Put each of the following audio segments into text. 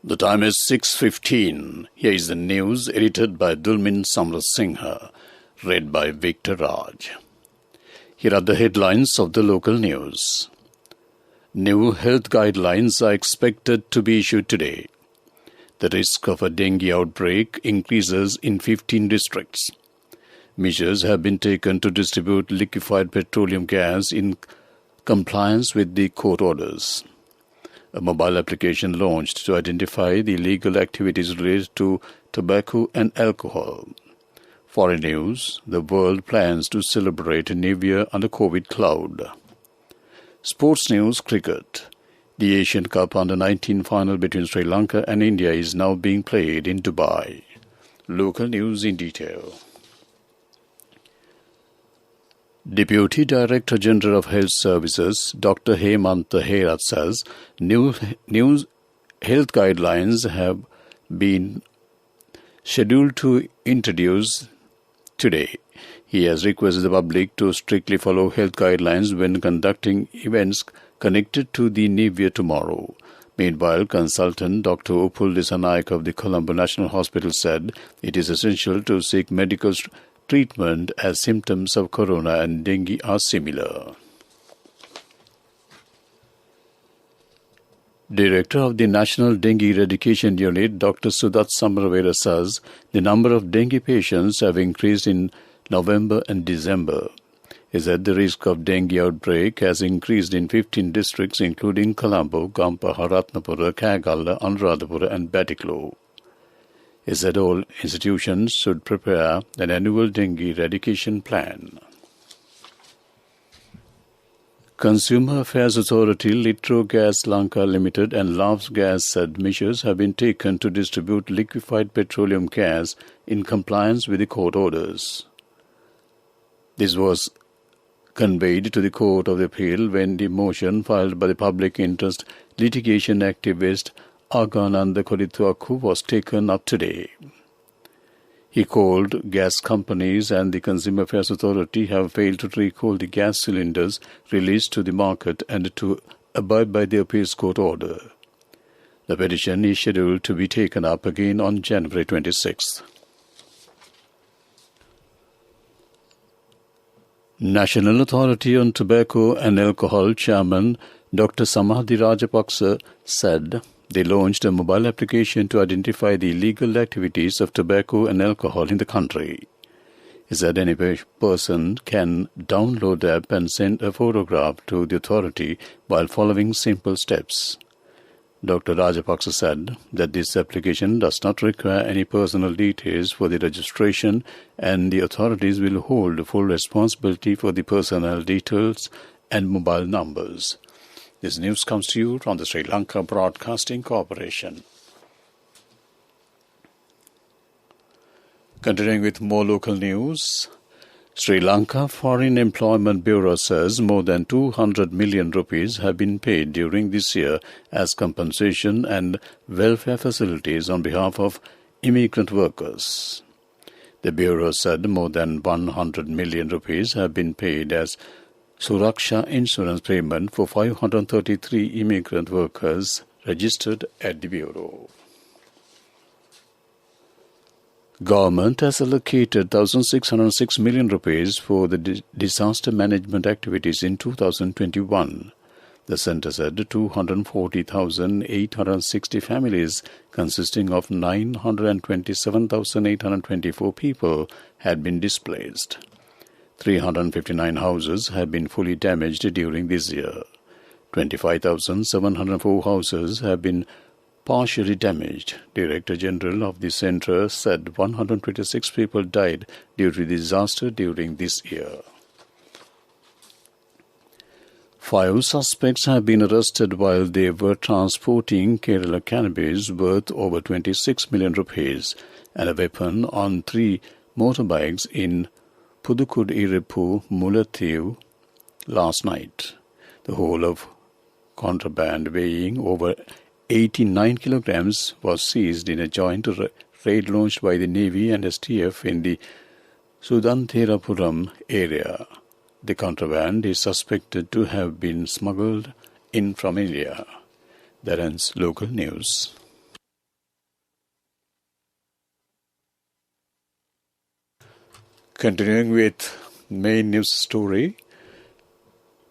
The time is 6:15. Here is the news edited by Dulmin Samrasingha, read by Victor Raj. Here are the headlines of the local news. New health guidelines are expected to be issued today. The risk of a dengue outbreak increases in 15 districts. Measures have been taken to distribute liquefied petroleum gas in compliance with the court orders. A mobile application launched to identify the illegal activities related to tobacco and alcohol. Foreign news: the world plans to celebrate New Year under COVID cloud. Sports news: cricket. The Asian Cup Under-19 final between Sri Lanka and India is now being played in Dubai. Local news in detail. Deputy Director General of Health Services, Dr. Hemant Herath says new health guidelines have been scheduled to introduce today. He has requested the public to strictly follow health guidelines when conducting events connected to the New Year tomorrow. Meanwhile, consultant Dr. Upul Disanayak of the Colombo National Hospital said it is essential to seek medical treatment as symptoms of corona and dengue are similar. Director of the National Dengue Eradication Unit, Dr. Sudat Samravera says the number of dengue patients have increased in November and December. He said the risk of dengue outbreak has increased in 15 districts including Colombo, Gampaha, Ratnapura, Kagala, Anuradhapura and Batiklo. He said all institutions should prepare an annual dengue eradication plan. Consumer Affairs Authority, Litro Gas Lanka Limited and Loves Gas said measures have been taken to distribute liquefied petroleum gas in compliance with the court orders. This was conveyed to the Court of Appeal when the motion filed by the public interest litigation activist Agananda Kodithuaku was taken up today. He called gas companies and the Consumer Affairs Authority have failed to recall the gas cylinders released to the market and to abide by the appeals court order. The petition is scheduled to be taken up again on January 26th. National Authority on Tobacco and Alcohol Chairman Dr. Samadhi Rajapaksa said they launched a mobile application to identify the illegal activities of tobacco and alcohol in the country. He said any person can download the app and send a photograph to the authority while following simple steps. Dr. Rajapaksa said that this application does not require any personal details for the registration and the authorities will hold full responsibility for the personal details and mobile numbers. This news comes to you from the Sri Lanka Broadcasting Corporation. Continuing with more local news, Sri Lanka Foreign Employment Bureau says more than 200 million rupees have been paid during this year as compensation and welfare facilities on behalf of immigrant workers. The Bureau said more than 100 million rupees have been paid as Suraksha insurance payment for 533 immigrant workers registered at the Bureau. Government has allocated 1,606 million rupees for the disaster management activities in 2021. The centre said 240,860 families consisting of 927,824 people had been displaced. 359 houses have been fully damaged during this year. 25,704 houses have been partially damaged. Director General of the Centre said 126 people died due to the disaster during this year. 5 suspects have been arrested while they were transporting Kerala cannabis worth over 26 million rupees and a weapon on 3 motorbikes in Pudukud Irippu, Mulathiv last night. The whole of contraband weighing over 89 kilograms was seized in a joint raid launched by the Navy and STF in the Sudantherapuram area. The contraband is suspected to have been smuggled in from India. That ends local news. Continuing with main news story,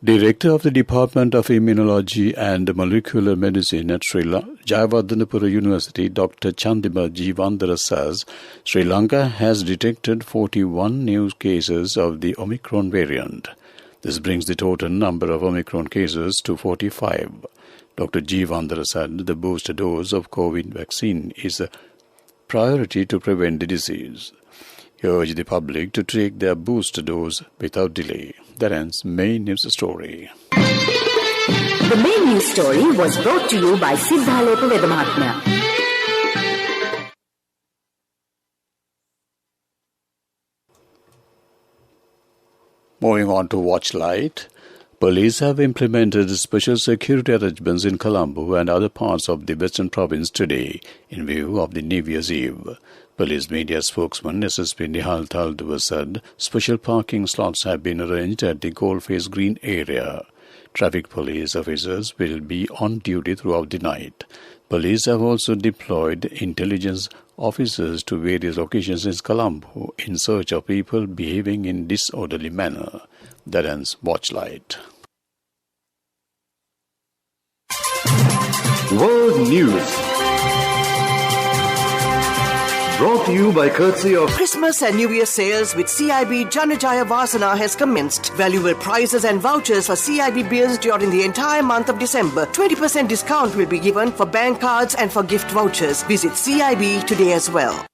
Director of the Department of Immunology and Molecular Medicine at Jayawardenepura University, Dr. Chandima Jeevandara says Sri Lanka has detected 41 new cases of the Omicron variant. This brings the total number of Omicron cases to 45. Dr. Jeevandara said the booster dose of COVID vaccine is a priority to prevent the disease. He urged the public to take their booster dose without delay. That ends main news story. The main news story was brought to you by Siddhalepa Vedamahatmya. Moving on to Watchlight. Police have implemented special security arrangements in Colombo and other parts of the Western Province today in view of the New Year's Eve. Police media spokesman SSP Nihal Thalduva said special parking slots have been arranged at the Coalface Green area. Traffic police officers will be on duty throughout the night. Police have also deployed intelligence officers to various locations in Colombo in search of people behaving in disorderly manner. That ends Watchlight. World News. Brought to you by courtesy of Christmas and New Year sales with CIB Janajaya Vasana has commenced. Valuable prizes and vouchers for CIB beers during the entire month of December. 20% discount will be given for bank cards and for gift vouchers. Visit CIB today as well.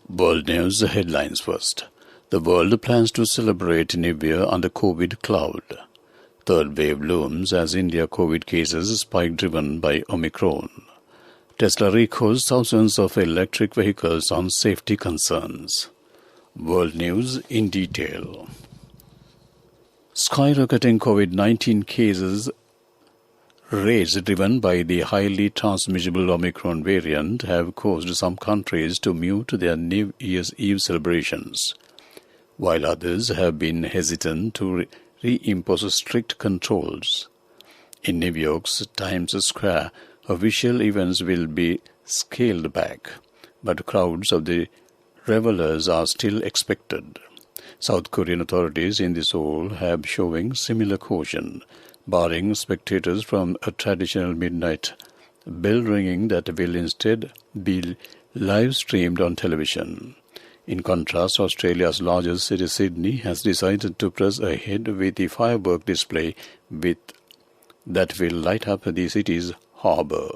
World News headlines first. The world plans to celebrate New Year under COVID cloud. Third wave looms as India COVID cases spike driven by Omicron. Tesla recalls thousands of electric vehicles on safety concerns. World News in detail. Skyrocketing COVID-19 cases rates driven by the highly transmissible Omicron variant have caused some countries to mute their New Year's Eve celebrations, while others have been hesitant to reimpose strict controls. In New York's Times Square, official events will be scaled back, but crowds of the revelers are still expected. South Korean authorities in Seoul have showing similar caution, barring spectators from a traditional midnight bell ringing that will instead be live-streamed on television. In contrast, Australia's largest city, Sydney, has decided to press ahead with the firework display that will light up the city's harbour.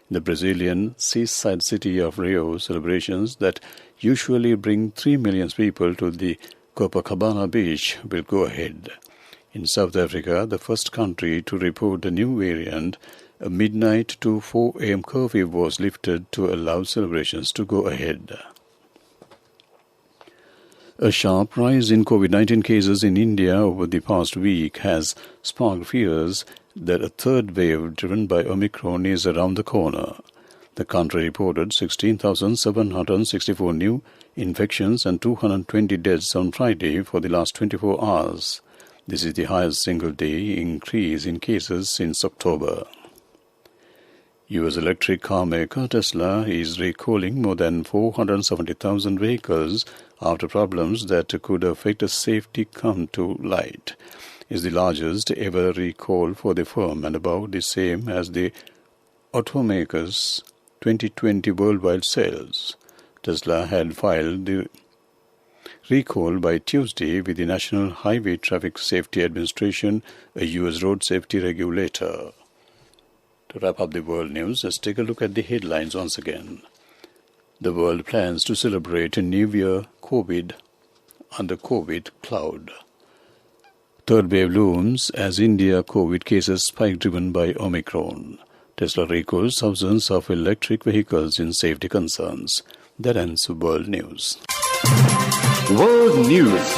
The Brazilian seaside city of Rio, celebrations that usually bring 3 million people to the Copacabana beach will go ahead. In South Africa, the first country to report a new variant, a midnight to 4 a.m. curfew was lifted to allow celebrations to go ahead. A sharp rise in COVID-19 cases in India over the past week has sparked fears that a third wave driven by Omicron is around the corner. The country reported 16,764 new infections and 220 deaths on Friday for the last 24 hours. This is the highest single-day increase in cases since October. U.S. electric car maker Tesla is recalling more than 470,000 vehicles after problems that could affect safety come to light. Is the largest ever recall for the firm and about the same as the automaker's 2020 worldwide sales. Tesla had filed the recall by Tuesday with the National Highway Traffic Safety Administration, a U.S. road safety regulator. To wrap up the world news, let's take a look at the headlines once again. The world plans to celebrate a New Year under COVID cloud. Third wave looms as India COVID cases spike driven by Omicron. Tesla recalls thousands of electric vehicles in safety concerns. That ends World News. World News.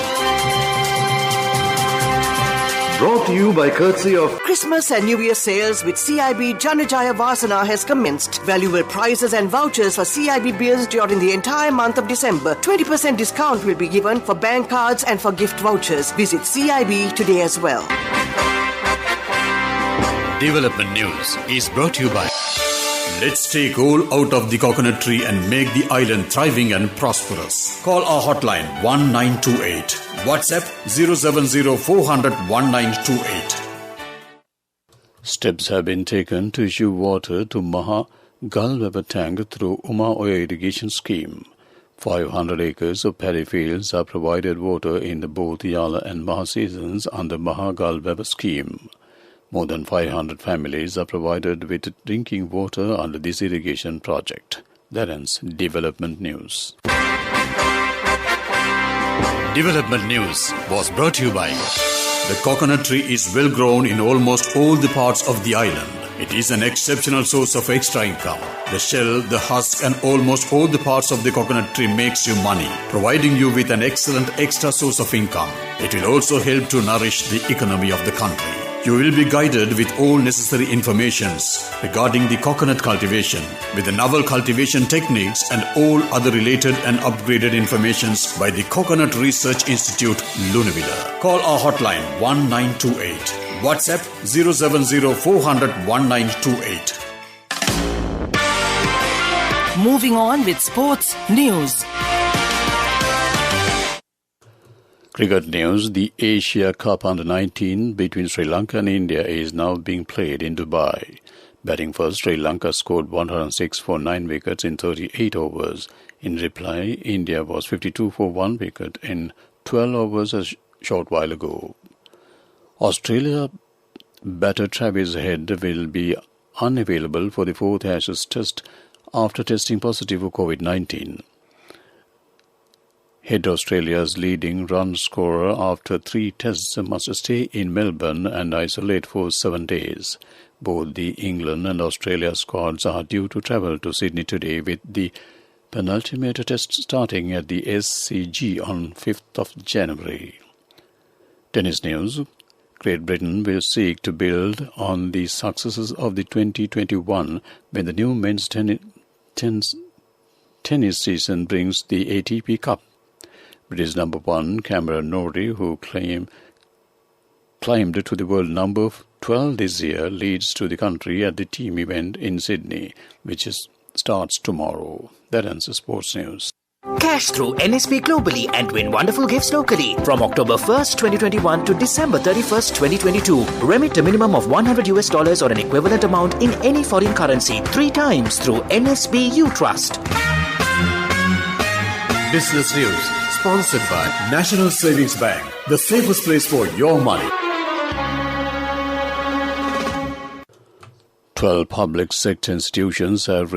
Brought to you by courtesy of Christmas and New Year sales with CIB Janajaya Vasana has commenced. Valuable prizes and vouchers for CIB beers during the entire month of December. 20% discount will be given for bank cards and for gift vouchers. Visit CIB today as well. Development News is brought to you by Let's take all out of the coconut tree and make the island thriving and prosperous. Call our hotline 1928. WhatsApp 070 400 1928. Steps have been taken to issue water to Maha Galweber Tank through Uma Oya Irrigation Scheme. 500 acres of paddy fields are provided water in the both Yala and Maha seasons under Maha Galweber Scheme. More than 500 families are provided with drinking water under this irrigation project. That ends Development News. Development News was brought to you by the coconut tree is well grown in almost all the parts of the island. It is an exceptional source of extra income. The shell, the husk and almost all the parts of the coconut tree makes you money, providing you with an excellent extra source of income. It will also help to nourish the economy of the country. You will be guided with all necessary informations regarding the coconut cultivation, with the novel cultivation techniques and all other related and upgraded informations by the Coconut Research Institute, Lunavilla. Call our hotline 1928. WhatsApp 070 400 1928. Moving on with sports news. Cricket news. The Asia Cup Under-19 between Sri Lanka and India is now being played in Dubai. Batting first, Sri Lanka scored 106 for 9 wickets in 38 overs. In reply, India was 52 for 1 wicket in 12 overs a short while ago. Australia batter Travis Head will be unavailable for the 4th Ashes Test after testing positive for COVID-19. Head, Australia's leading run scorer after 3 tests, must stay in Melbourne and isolate for 7 days. Both the England and Australia squads are due to travel to Sydney today, with the penultimate test starting at the SCG on 5th of January. Tennis news. Great Britain will seek to build on the successes of the 2021 when the new men's tennis season brings the ATP Cup. British number 1 Cameron Norrie, who climbed to the world number 12 this year, leads to the country at the team event in Sydney, which starts tomorrow. That ends the sports news. Cash through NSP globally and win wonderful gifts locally. From October 1st, 2021 to December 31st, 2022. Remit a minimum of $100 or an equivalent amount in any foreign currency 3 times through NSB U Trust. Business news sponsored by National Savings Bank, the safest place for your money. 12 public sector institutions have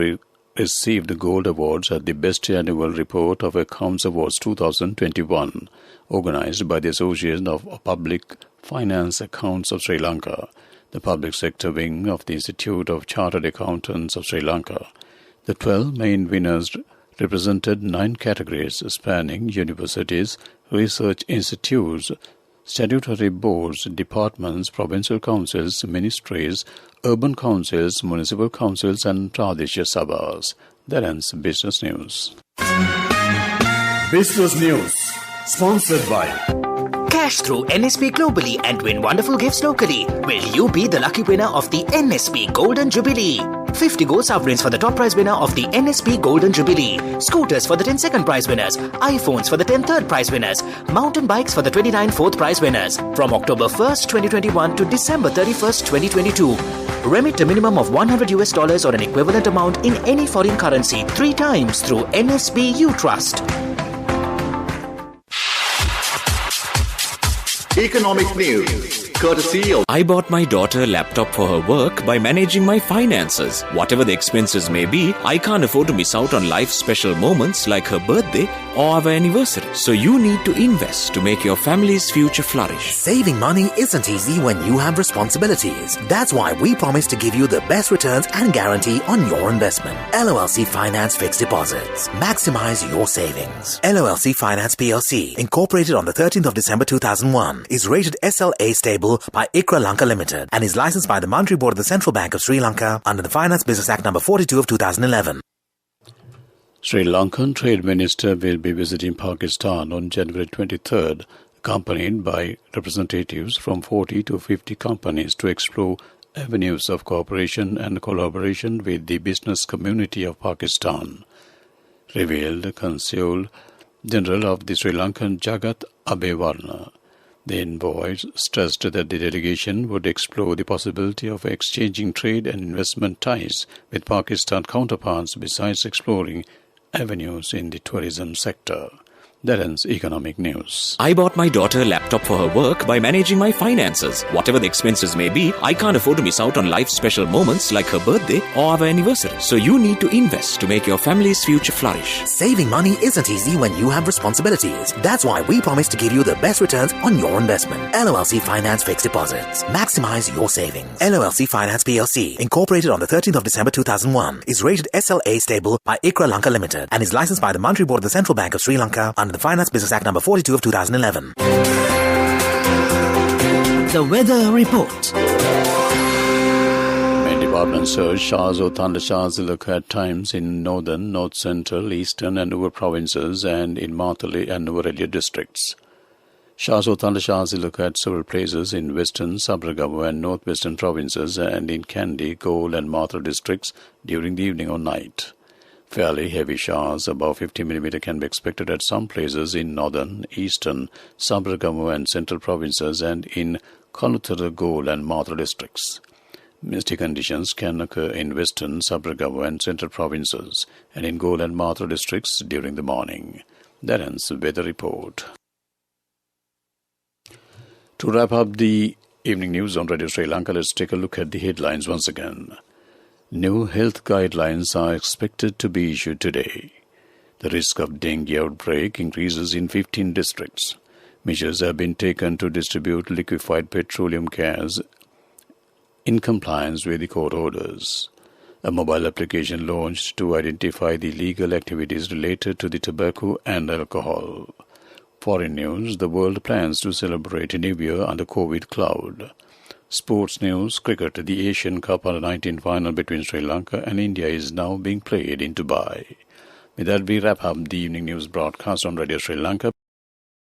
received the Gold Awards at the Best Annual Report of Accounts Awards 2021, organized by the Association of Public Finance Accounts of Sri Lanka, the public sector wing of the Institute of Chartered Accountants of Sri Lanka. The 12 main winners represented 9 categories spanning universities, research institutes, statutory boards, departments, provincial councils, ministries, urban councils, municipal councils and Pradeshya Sabhas. That ends business news. Business news sponsored by Cash through NSP globally and win wonderful gifts locally. Will you be the lucky winner of the NSP Golden Jubilee? 50 gold sovereigns for the top prize winner of the NSP Golden Jubilee. Scooters for the 10 second prize winners. iPhones for the 10 third prize winners. Mountain bikes for the 29 fourth prize winners. From October 1st, 2021 to December 31st, 2022. Remit a minimum of $100 or an equivalent amount in any foreign currency 3 times through NSB U Trust. Economic news, courtesy of... I bought my daughter a laptop for her work by managing my finances. Whatever the expenses may be, I can't afford to miss out on life's special moments like her birthday or our anniversary. So you need to invest to make your family's future flourish. Saving money isn't easy when you have responsibilities. That's why we promise to give you the best returns and guarantee on your investment. LOLC Finance Fixed Deposits. Maximize your savings. LOLC Finance PLC, incorporated on the 13th of December 2001, is rated SLA stable by ICRA Lanka Limited and is licensed by the Monetary Board of the Central Bank of Sri Lanka under the Finance Business Act No. 42 of 2011. Sri Lankan Trade Minister will be visiting Pakistan on January 23rd, accompanied by representatives from 40 to 50 companies to explore avenues of cooperation and collaboration with the business community of Pakistan, revealed Consul General of the Sri Lankan Jagat Abewarna. The envoy stressed that the delegation would explore the possibility of exchanging trade and investment ties with Pakistan counterparts besides exploring avenues in the tourism sector. That ends economic news. I bought my daughter a laptop for her work by managing my finances. Whatever the expenses may be, I can't afford to miss out on life's special moments like her birthday or our anniversary. So you need to invest to make your family's future flourish. Saving money isn't easy when you have responsibilities. That's why we promise to give you the best returns on your investment. LOLC Finance Fixed Deposits. Maximize your savings. LOLC Finance PLC, incorporated on the 13th of December 2001, is rated SLA stable by ICRA Lanka Limited and is licensed by the Monetary Board of the Central Bank of Sri Lanka under the Finance Business Act number 42 of 2011. The Weather Report. Main department surge showers or thundershowers will occur at times in northern, north central, eastern and Nuwara provinces and in Matale and Nuwara districts. Showers or thundershowers will occur at several places in western, Sabaragamu and northwestern provinces and in Kandy, Galle and Matale districts during the evening or night. Fairly heavy showers above 50 mm can be expected at some places in northern, eastern, Sabaragamu and central provinces and in Kanuthara, Galle and Matale districts. Misty conditions can occur in western, Sabaragamu and central provinces and in Galle and Matale districts during the morning. That ends the weather report. To wrap up the evening news on Radio Sri Lanka, let's take a look at the headlines once again. New health guidelines are expected to be issued today. The risk of dengue outbreak increases in 15 districts. Measures have been taken to distribute liquefied petroleum gas in compliance with the court orders. A mobile application launched to identify the legal activities related to the tobacco and alcohol. Foreign news, the world plans to celebrate a new year under COVID cloud. Sports news, cricket, the Asian Cup Under-19 final between Sri Lanka and India is now being played in Dubai. With that, we wrap up the evening news broadcast on Radio Sri Lanka.